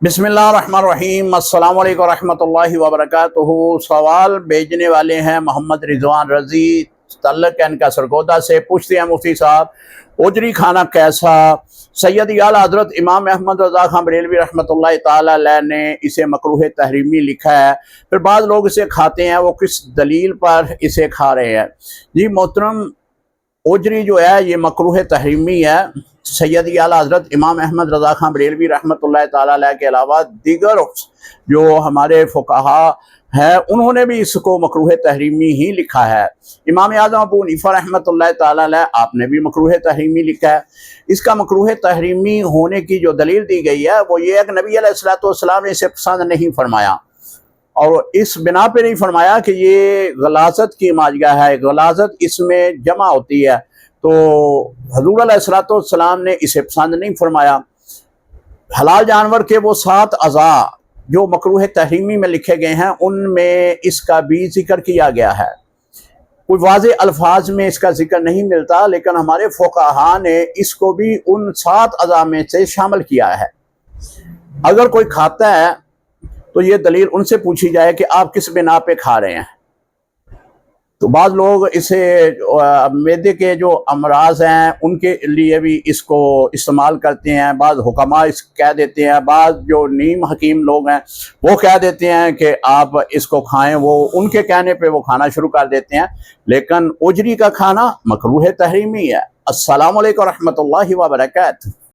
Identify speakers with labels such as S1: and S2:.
S1: बिस्मिल्लाहिर्रहमानिर्रहीम। अस्सलाम वालेकुम रहमतुल्लाहि व बरकातुहू। सवाल भेजने वाले हैं मोहम्मद रिजवान रजी तल्लक इनका सरगोदा से। पूछते हैं मुफ्ती साहब, उजरी खाना कैसा? सैयद आला हज़रत इमाम अहमद रज़ा खान बरेलवी रहमतुल्लाहि ताला अलैह ने इसे मकरूह तहरीमी लिखा है, फिर बाद लोग इसे खाते हैं, वो किस दलील पर इसे खा रहे हैं? जी मोहतरम, उजरी जो है ये मकरूह तहरीमी है। सैयद आला हज़रत इमाम अहमद रज़ा खान बरेलवी रहमतुल्लाहि ताला अलैह के अलावा दीगर जो हमारे फुक़हा है उन्होंने भी इसको मकरूह तहरीमी ही लिखा है। इमाम आज़म अबू हनीफा रहमतुल्लाहि ताला अलैह आपने भी मकरूह तहरीमी लिखा है। इसका मकरूह तहरीमी होने की जो दलील दी गई है वो ये है कि नबी अलैहिस्सलातु वस्सलाम ने इसे पसंद नहीं फरमाया, और इस बिना पे नहीं फरमाया कि ये गलाज़त की माजगा है, गलाज़त इसमें जमा होती है, तो हज़ूर अलैहिस्सलातु वस्सलाम ने इसे पसंद नहीं फरमाया। हलाल जानवर के वो 7 अज़ा जो मकरूह तहरीमी में लिखे गए हैं उनमें इसका भी जिक्र किया गया है। कोई वाज़े अल्फाज में इसका जिक्र नहीं मिलता, लेकिन हमारे फुक़हा ने इसको भी उन 7 अज़ा में से शामिल किया है। अगर कोई खाता है तो ये दलील उनसे पूछी जाए कि आप किस बिना पे खा रहे हैं। तो बाद लोग इसे मैदे के जो अमराज हैं उनके लिए भी इसको इस्तेमाल करते हैं। बाद हुक्मा इस कह देते हैं, बाद जो नीम हकीम लोग हैं वो कह देते हैं कि आप इसको खाएं, वो उनके कहने पे वो खाना शुरू कर देते हैं। लेकिन उजरी का खाना मकरूह तहरीमी है। अस्सलामु अलैकुम रहमतुल्लाहि व बरकातुहू।